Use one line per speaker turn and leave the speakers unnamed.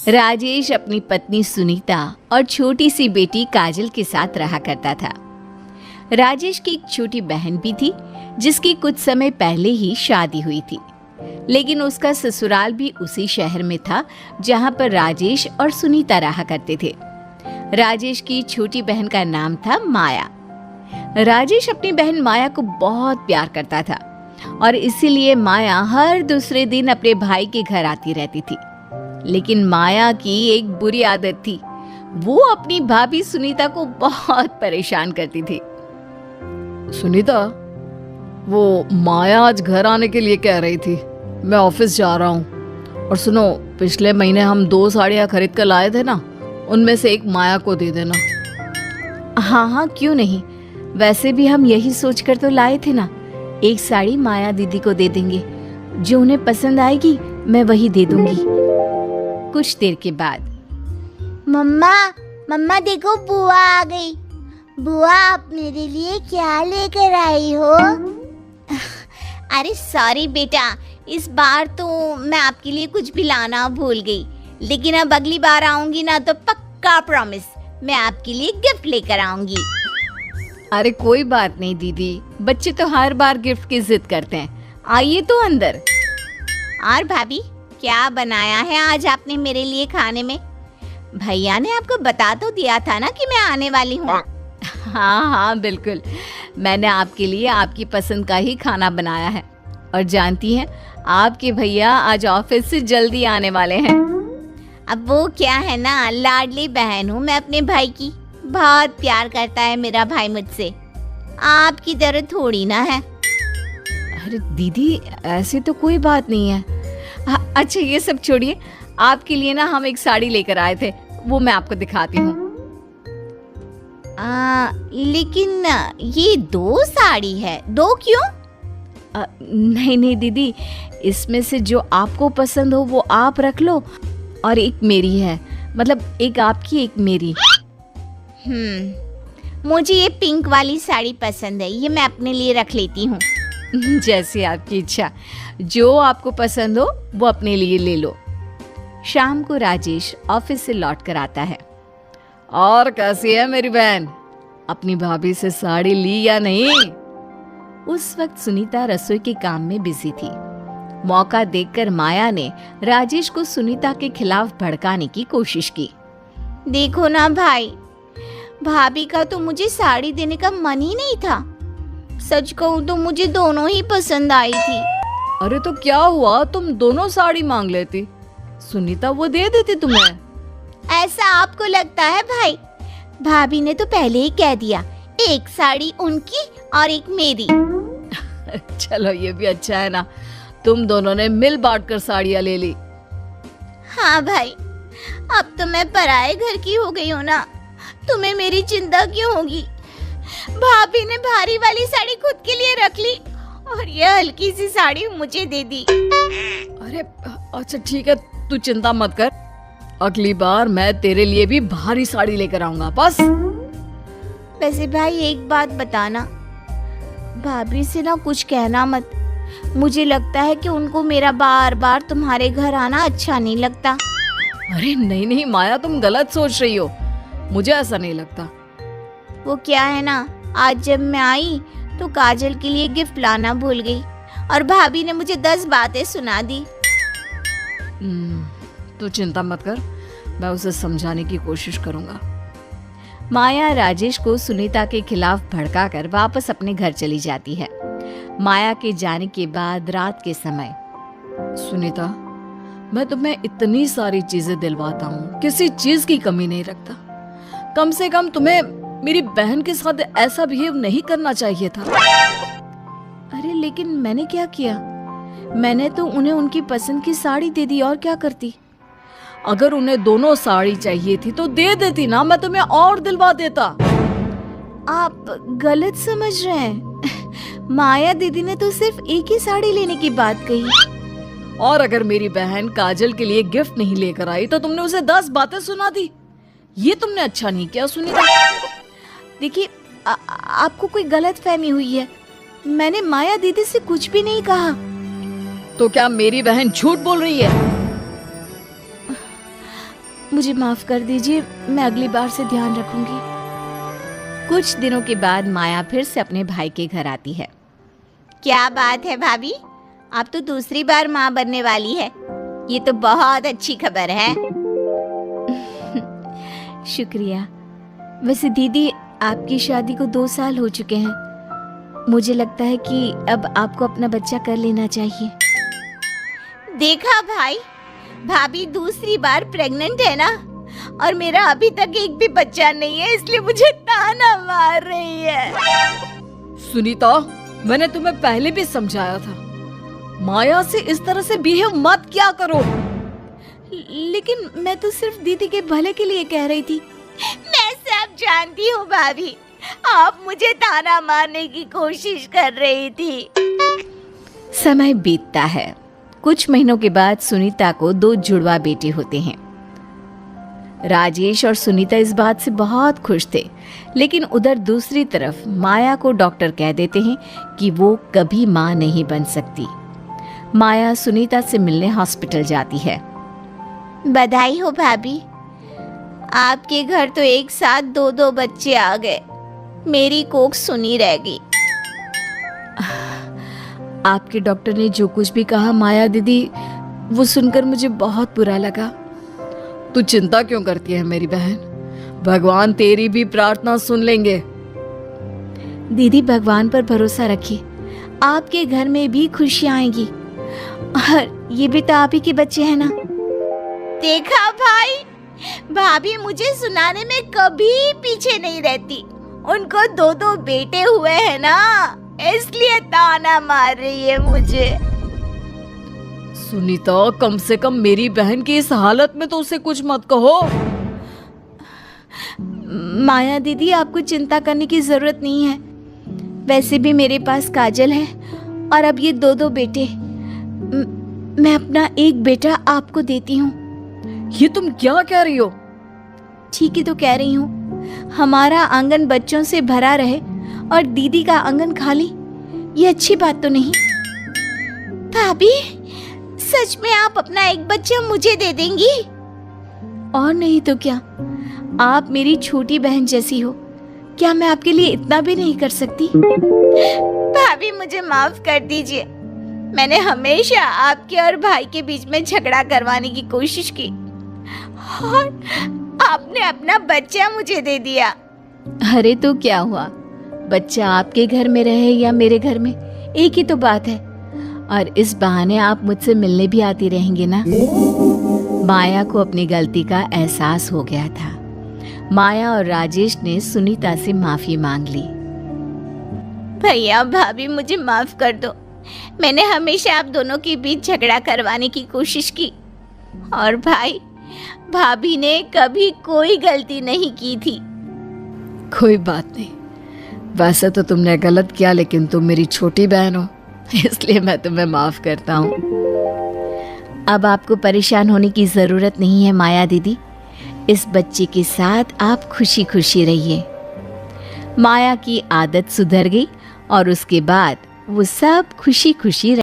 राजेश अपनी पत्नी सुनीता और छोटी सी बेटी काजल के साथ रहा करता था। राजेश की एक छोटी बहन भी थी जिसकी कुछ समय पहले ही शादी हुई थी, लेकिन उसका ससुराल भी उसी शहर में था जहां पर राजेश और सुनीता रहा करते थे। राजेश की छोटी बहन का नाम था माया। राजेश अपनी बहन माया को बहुत प्यार करता था और इसीलिए माया हर दूसरे दिन अपने भाई के घर आती रहती थी। लेकिन माया की एक बुरी आदत थी, वो अपनी भाभी सुनीता को बहुत परेशान करती थी।
सुनीता, वो माया आज घर आने के लिए कह रही थी। मैं ऑफिस जा रहा हूँ। और सुनो, पिछले महीने हम 2 साड़ियाँ खरीद कर लाए थे ना, उनमें से एक माया को दे देना।
हाँ हाँ, क्यों नहीं। वैसे भी हम यही सोचकर तो लाए थे ना, एक साड़ी माया दीदी को दे देंगे, जो उन्हें पसंद आएगी मैं वही दे दूंगी। कुछ देर के बाद
मम्मा मम्मा देखो, बुआ आ गई। बुआ, आप मेरे लिए क्या लेकर आई हो?
अरे सॉरी बेटा, इस बार तो मैं आपके लिए कुछ भी लाना भूल गई, लेकिन अब अगली बार आऊंगी ना तो पक्का प्रॉमिस मैं आपके लिए गिफ्ट लेकर आऊंगी।
अरे कोई बात नहीं दीदी, बच्चे तो हर बार गिफ्ट की जिद करते हैं। आइए तो अंदर।
और भाभी, क्या बनाया है आज आपने मेरे लिए खाने में? भैया ने आपको बता तो दिया था ना कि मैं आने वाली हूँ।
हाँ हाँ बिल्कुल, मैंने आपके लिए आपकी पसंद का ही खाना बनाया है। और जानती हैं, आपके भैया आज ऑफिस से जल्दी आने वाले हैं।
अब वो क्या है ना, लाडली बहन हूँ मैं अपने भाई की। बहुत प्यार करता है मेरा भाई मुझसे, आपकी तरह थोड़ी ना है।
अरे दीदी, ऐसी तो कोई बात नहीं है। अच्छा ये सब छोड़िए, आपके लिए ना हम एक साड़ी लेकर आए थे, वो मैं आपको दिखाती हूँ।
लेकिन ये 2 साड़ी है, 2 क्यों?
नहीं नहीं दीदी, इसमें से जो आपको पसंद हो वो आप रख लो, और एक मेरी है, मतलब एक आपकी एक मेरी।
मुझे ये पिंक वाली साड़ी पसंद है, ये मैं अपने लिए रख लेती हूँ।
जैसी आपकी इच्छा, जो आपको पसंद हो वो अपने लिए ले लो। शाम को राजेश ऑफिस से लौट कर आता है।
और कैसी है मेरी बहन? अपनी भाभी से साड़ी ली या नहीं?
उस वक्त सुनीता रसोई के काम में बिजी थी। मौका देखकर माया ने राजेश को सुनीता के खिलाफ भड़काने की कोशिश की।
देखो ना भाई, भाभी का तो मुझे साड़ी देने का मन ही नहीं था। सच कहूँ तो मुझे दोनों ही पसंद आई थी।
अरे तो क्या हुआ, तुम दोनों साड़ी मांग लेती, सुनीता वो दे देती तुम्हें।
ऐसा आपको लगता है भाई? भाभी ने तो पहले ही कह दिया, एक साड़ी उनकी और एक मेरी।
चलो ये भी अच्छा है ना, तुम दोनों ने मिल बांट कर साड़ियाँ ले ली।
हाँ भाई, अब तो मैं पराये घर की हो गई हूँ ना, तुम्हें मेरी चिंता क्यों होगी? भाभी ने भारी वाली साड़ी खुद के लिए रख ली और ये हल्की सी साड़ी मुझे दे दी।
अरे अच्छा ठीक है, तू चिंता मत कर, अगली बार मैं तेरे लिए भी भारी साड़ी लेकर आऊंगा बस।
वैसे भाई एक बात बताना, भाभी से ना कुछ कहना मत। मुझे लगता है कि उनको मेरा बार बार तुम्हारे घर आना अच्छा नहीं लगता।
अरे नहीं नहीं माया, तुम गलत सोच रही हो, मुझे ऐसा नहीं लगता।
वो क्या है ना, आज जब मैं आई तो काजल के लिए गिफ्ट लाना भूल गई और भाभी ने मुझे 10 बातें सुना दी।
तू चिंता मत कर, मैं उसे समझाने की कोशिश करूंगा।
माया राजेश को सुनीता के खिलाफ भड़काकर वापस अपने घर चली जाती है। माया के जाने के बाद रात के समय,
सुनीता, मैं तुम्हें इतनी सारी चीजें दिलवाता हूँ, किसी चीज की कमी नहीं रखता। कम से कम तुम्हें मेरी बहन के साथ ऐसा बिहेव नहीं करना चाहिए था।
अरे लेकिन मैंने क्या किया? मैंने तो उन्हें उनकी पसंद की साड़ी दे दी, और क्या करती?
अगर उन्हें दोनों साड़ी चाहिए थी तो दे देती ना, मैं तुम्हें और दिलवा देता।
आप गलत समझ रहे हैं। माया दीदी ने तो सिर्फ एक ही साड़ी लेने की बात कही।
और अगर मेरी बहन काजल के लिए गिफ्ट नहीं लेकर आई तो तुमने उसे 10 बातें सुना दी। ये तुमने अच्छा नहीं किया सुनीता।
देखिए, आपको कोई गलत फहमी हुई है। मैंने माया दीदी से कुछ भी नहीं कहा।
तो क्या मेरी बहन झूठ बोल रही है?
मुझे माफ कर दीजिए, मैं अगली बार से ध्यान रखूंगी। कुछ दिनों के बाद माया फिर से अपने भाई के घर आती है।
क्या बात है भाभी, आप तो दूसरी बार माँ बनने वाली है। ये तो बहुत अच्छी खबर है।
शुक्रिया। वैसे दीदी, आपकी शादी को 2 साल हो चुके हैं। मुझे लगता है कि अब आपको अपना बच्चा कर लेना चाहिए।
देखा भाई, भाभी दूसरी बार प्रेग्नेंट है ना, और मेरा अभी तक एक भी बच्चा नहीं है, इसलिए मुझे ताना मार रही है।
सुनीता, मैंने तुम्हें पहले भी समझाया था, माया से इस तरह से बिहेव मत क्या करो।
लेकिन मैं तो सिर्फ दीदी के भले के लिए कह रही थी।
मैं सब जानती हूँ भाभी, आप मुझे ताना मारने की कोशिश कर रही थी।
समय बीतता है। कुछ महीनों के बाद सुनीता को 2 जुड़वा बेटे होते हैं। राजेश और सुनीता इस बात से बहुत खुश थे, लेकिन उधर दूसरी तरफ माया को डॉक्टर कह देते हैं कि वो कभी मां नहीं बन सकती। माया सुनीता से मिलने हॉस्पिटल जाती है।
बधाई हो भाभी, आपके घर तो एक साथ 2-2 बच्चे आ गए। मेरी कोख सुनी रह गई।
आपके डॉक्टर ने जो कुछ भी कहा माया दीदी, वो सुनकर मुझे बहुत बुरा लगा।
तू चिंता क्यों करती है मेरी बहन, भगवान तेरी भी प्रार्थना सुन लेंगे।
दीदी, भगवान पर भरोसा रखिए, आपके घर में भी खुशियां आएंगी। और ये भी तो आप ही के बच्चे हैं ना।
देखा भाई, भाभी मुझे सुनाने में कभी पीछे नहीं रहती। उनको 2-2 बेटे हुए हैं ना, इसलिए ताना मार रही है मुझे।
सुनीता, कम से कम मेरी बहन की इस हालत में तो उसे कुछ मत कहो।
माया दीदी, आपको चिंता करने की जरूरत नहीं है। वैसे भी मेरे पास काजल है और अब ये 2-2 बेटे। मैं अपना एक बेटा आपको देती हूँ।
ये तुम क्या कह रही हो?
ठीक ही तो कह रही हूँ। हमारा आंगन बच्चों से भरा रहे और दीदी का आंगन खाली, ये अच्छी बात तो नहीं।
भाभी, सच में आप अपना एक बच्चा मुझे दे देंगी?
और नहीं तो क्या, आप मेरी छोटी बहन जैसी हो। क्या मैं आपके लिए इतना भी नहीं कर सकती?
भाभी मुझे माफ कर दीजिए। मैंने हमेशा आपके और भाई के बीच में झगड़ा करवाने की कोशिश की, और आपने अपना बच्चा मुझे दे दिया।
अरे तो क्या हुआ, बच्चा आपके घर में रहे या मेरे घर में, एक ही तो बात है। और इस बहाने आप मुझसे मिलने भी आती रहेंगे ना। माया को अपनी गलती का एहसास हो गया था। माया और राजेश ने सुनीता से माफी मांग ली।
भैया भाभी, मुझे माफ कर दो। मैंने हमेशा आप दोनों के बीच झगड़ा करवाने की कोशिश की, और भाई भाभी ने कभी कोई गलती नहीं की थी।
कोई बात नहीं, वैसे तो तुमने गलत किया, लेकिन तुम मेरी छोटी बहन हो, इसलिए मैं तुम्हें माफ करता हूँ।
अब आपको परेशान होने की जरूरत नहीं है माया दीदी। इस बच्चे के साथ आप खुशी खुशी रहिए। माया की आदत सुधर गई और उसके बाद वो सब खुशी खुशी